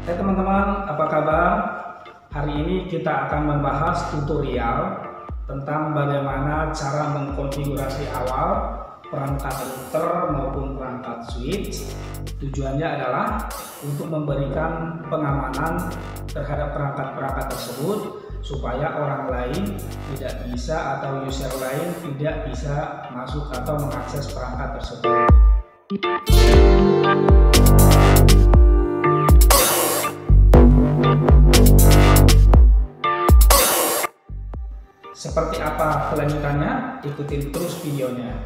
Hai teman-teman, apa kabar? Hari ini kita akan membahas tutorial tentang bagaimana cara mengkonfigurasi awal perangkat router maupun perangkat switch. Tujuannya adalah untuk memberikan pengamanan terhadap perangkat-perangkat tersebut supaya orang lain tidak bisa atau user lain tidak bisa masuk atau mengakses perangkat tersebut. Seperti apa kelanjutannya? Ikutin terus videonya.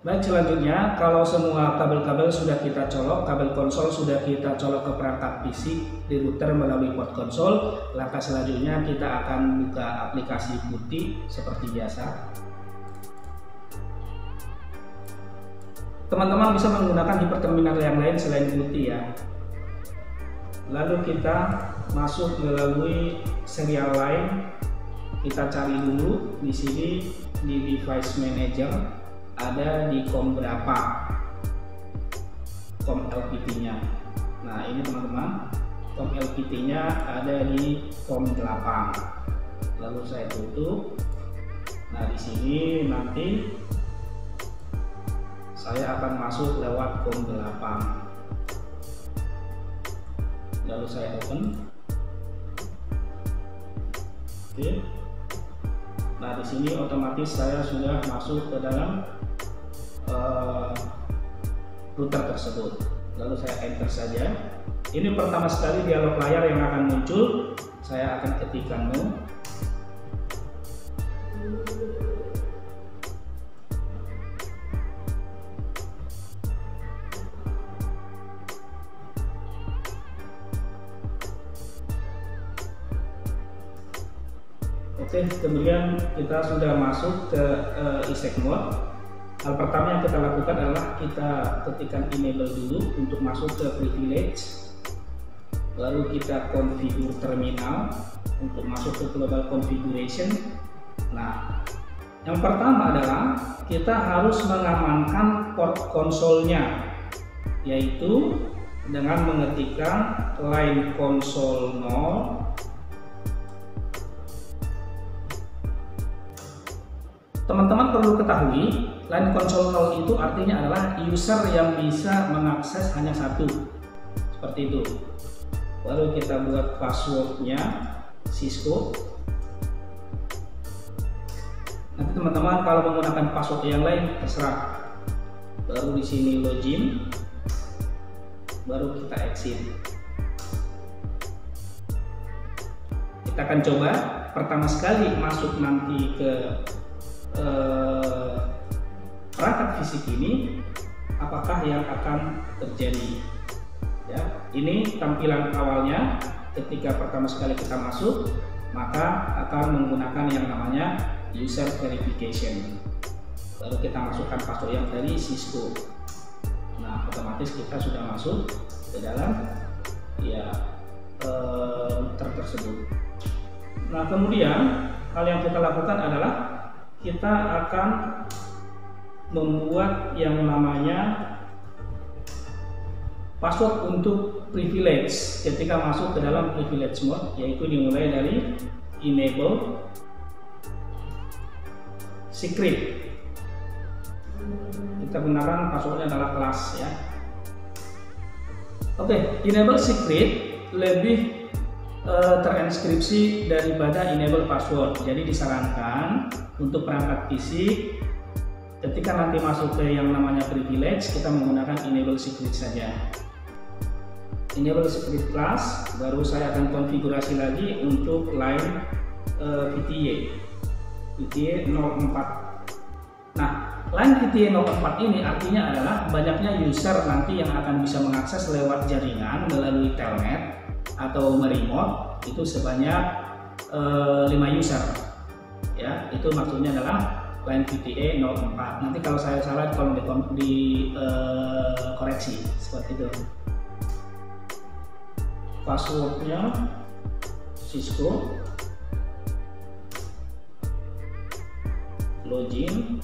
Baik, selanjutnya kalau semua kabel-kabel sudah kita colok, kabel konsol sudah kita colok ke perangkat PC di router melalui port konsol, langkah selanjutnya kita akan buka aplikasi putih seperti biasa. Teman-teman bisa menggunakan hiperterminal yang lain selain putih ya. Lalu kita masuk melalui serial line, kita cari dulu di sini di device manager. Ada di COM berapa, COM LPT nya. Nah ini teman-teman, COM LPT nya ada di COM 8. Lalu saya tutup. Nah di sini nanti saya akan masuk lewat COM 8. Lalu saya open. Oke. Nah di sini otomatis saya sudah masuk ke dalam router tersebut. Lalu saya enter saja. Ini pertama sekali dialog layar yang akan muncul. Saya akan ketikkan no. Oke, kemudian kita sudah masuk ke ISEC mode. Hal pertama yang kita lakukan adalah kita ketikkan enable dulu untuk masuk ke privilege. Lalu kita configure terminal untuk masuk ke global configuration. Nah, yang pertama adalah kita harus mengamankan port konsolnya, yaitu dengan mengetikkan line console 0. Teman-teman perlu ketahui, line console 0 itu artinya adalah user yang bisa mengakses hanya satu. Seperti itu. Lalu kita buat passwordnya Cisco. Nanti teman-teman kalau menggunakan password yang lain terserah. Baru di sini login. Baru kita exit. Kita akan coba pertama sekali masuk nanti ke perangkat fisik ini, apakah yang akan terjadi ya. Ini tampilan awalnya ketika pertama sekali kita masuk, maka akan menggunakan yang namanya user verification. Lalu kita masukkan password yang dari Cisco. Nah otomatis kita sudah masuk ke dalam ya router tersebut. Nah kemudian hal yang kita lakukan adalah kita akan membuat yang namanya password untuk privilege ketika masuk ke dalam privilege mode, yaitu dimulai dari enable secret. Kita gunakan passwordnya adalah class ya. Oke, enable secret lebih terinskripsi daripada enable password. Jadi disarankan untuk perangkat PC ketika nanti masuk ke yang namanya privilege, kita menggunakan enable secret saja. Enable secret class, baru saya akan konfigurasi lagi untuk line VTA 04. Nah, line VTA 04 ini artinya adalah banyaknya user nanti yang akan bisa mengakses lewat jaringan melalui telnet atau meremote itu sebanyak 5 user ya. Itu maksudnya adalah line VTA 04. Nanti kalau saya salah tolong koreksi seperti itu. Passwordnya Cisco. login,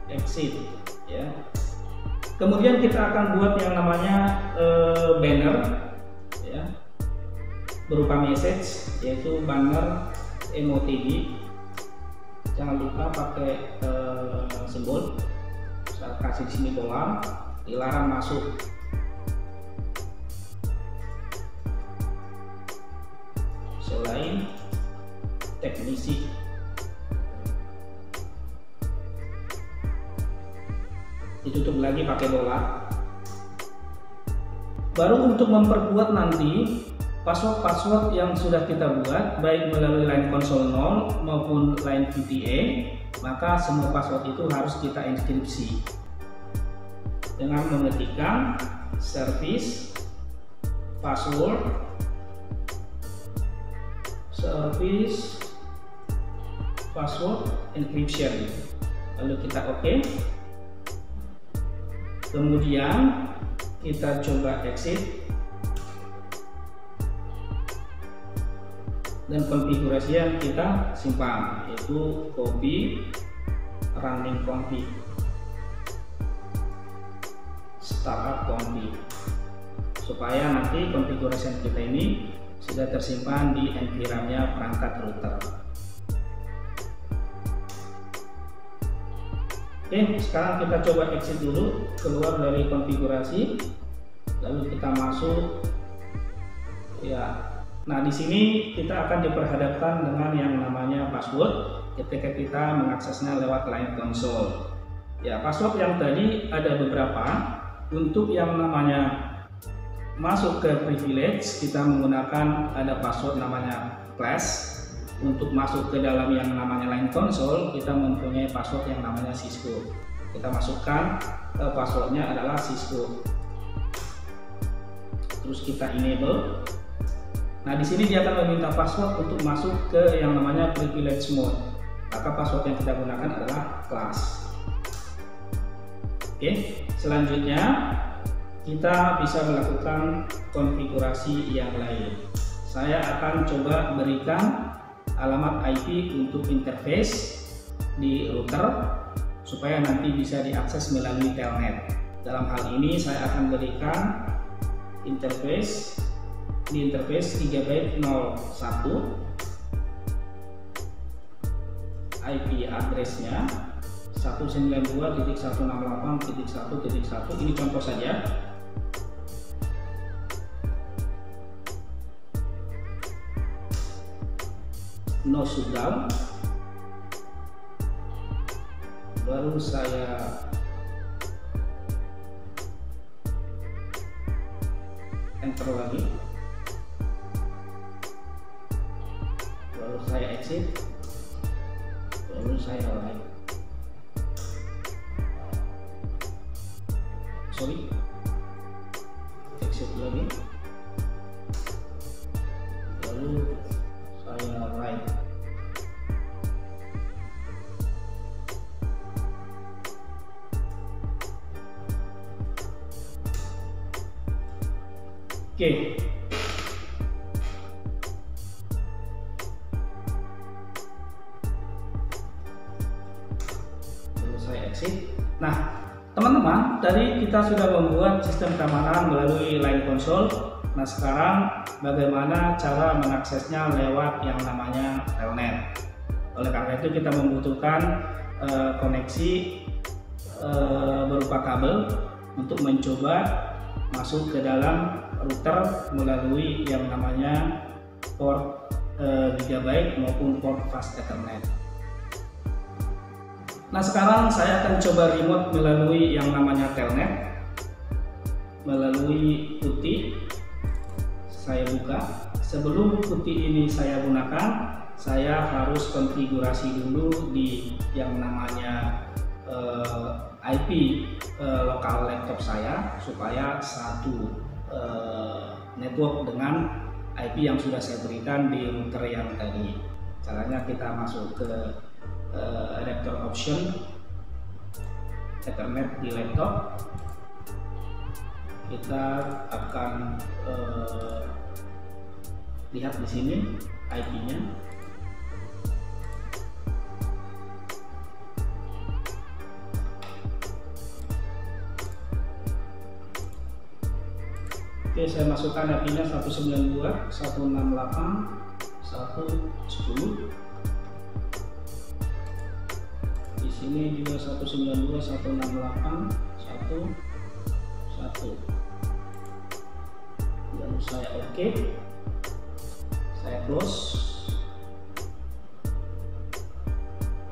exit ya. Kemudian kita akan buat yang namanya banner ya, berupa message, yaitu banner emotiji. Jangan lupa pakai simbol. Saya kasih di sini dolar, dilarang masuk. Selain teknisi. Ditutup lagi pakai dolar. Baru untuk memperkuat nanti password yang sudah kita buat, baik melalui line console 0 maupun line VTA, maka semua password itu harus kita enkripsi dengan mengetikkan service password encryption, lalu kita oke. Kemudian kita coba exit dan konfigurasi yang kita simpan, yaitu copy running config, startup config, supaya nanti konfigurasi kita ini sudah tersimpan di environment perangkat router. Oke, sekarang kita coba exit dulu, keluar dari konfigurasi, lalu kita masuk ya. Nah, di sini kita akan diperhadapkan dengan yang namanya password ketika kita mengaksesnya lewat line console. Ya, password yang tadi ada beberapa. Untuk yang namanya masuk ke privilege, kita menggunakan ada password namanya class. Untuk masuk ke dalam yang namanya line console, kita mempunyai password yang namanya Cisco. Kita masukkan passwordnya adalah Cisco. Terus kita enable. Nah, di sini dia akan meminta password untuk masuk ke yang namanya privilege mode. Maka password yang kita gunakan adalah class. Oke, selanjutnya kita bisa melakukan konfigurasi yang lain. Saya akan coba berikan alamat IP untuk interface di router supaya nanti bisa diakses melalui telnet. Dalam hal ini saya akan berikan interface di interface 3 byte 01, IP addressnya 192.168.1.1. Ini contoh saja. No shutdown. Baru saya enter lagi, baru saya exit, baru saya like. Exit lagi, lalu saya like. Oke. Lalu saya exit. Nah, teman-teman, tadi kita sudah membuat sistem keamanan melalui line console. Nah, sekarang bagaimana cara mengaksesnya lewat yang namanya telnet. Oleh karena itu kita membutuhkan koneksi berupa kabel untuk mencoba masuk ke dalam router melalui yang namanya port Gigabyte maupun port Fast Ethernet. Nah, sekarang saya akan coba remote melalui yang namanya telnet, melalui putih. Saya buka. Sebelum putih ini saya gunakan, saya harus konfigurasi dulu di yang namanya IP lokal laptop saya supaya satu network dengan IP yang sudah saya berikan di router yang tadi. Caranya kita masuk ke adapter option Ethernet di laptop. Kita akan lihat di sini IP-nya. Oke, saya masukkan IP-nya 192.168.110. Di sini juga 192.168.111. Lalu saya oke, saya close.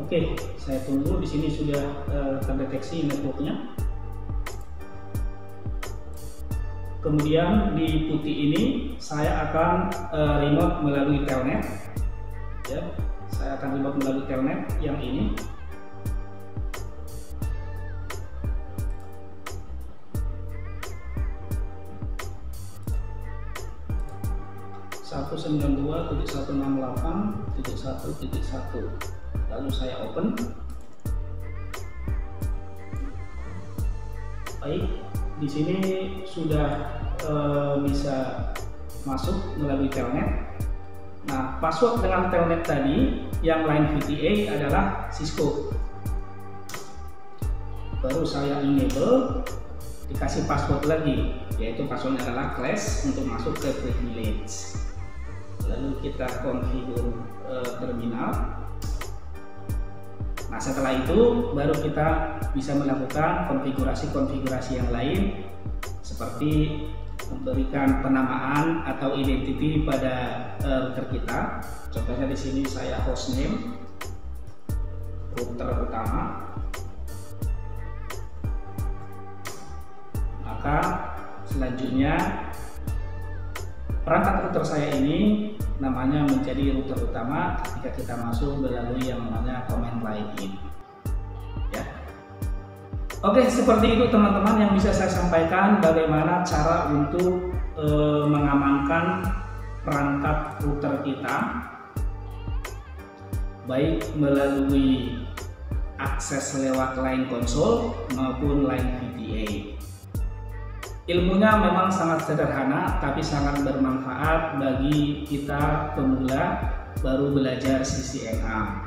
Oke, saya tunggu. Di sini sudah terdeteksi networknya. Kemudian di putih ini saya akan remote melalui telnet. Ya, saya akan remote melalui telnet yang ini. .192.168.1.1. Lalu saya open. Baik, di sini sudah bisa masuk melalui telnet. Nah, password dengan telnet tadi yang line VTA adalah Cisco. Baru saya enable, dikasih password lagi, yaitu passwordnya adalah class untuk masuk ke privilege. Lalu kita configure terminal. Nah, setelah itu baru kita bisa melakukan konfigurasi-konfigurasi yang lain, seperti memberikan penamaan atau identity pada router kita. Contohnya di sini saya hostname, router utama. Maka selanjutnya perangkat router saya ini namanya menjadi router utama ketika kita masuk melalui yang namanya command line in. Ya. Oke, seperti itu teman-teman yang bisa saya sampaikan bagaimana cara untuk mengamankan perangkat router kita, baik melalui akses lewat line konsol maupun line VTA. Ilmunya memang sangat sederhana, tapi sangat bermanfaat bagi kita pemula baru belajar CCNA.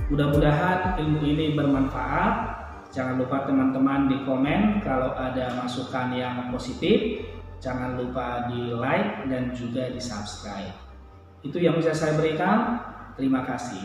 Mudah-mudahan ilmu ini bermanfaat. Jangan lupa teman-teman di komen kalau ada masukan yang positif. Jangan lupa di like dan juga di subscribe. Itu yang bisa saya berikan. Terima kasih.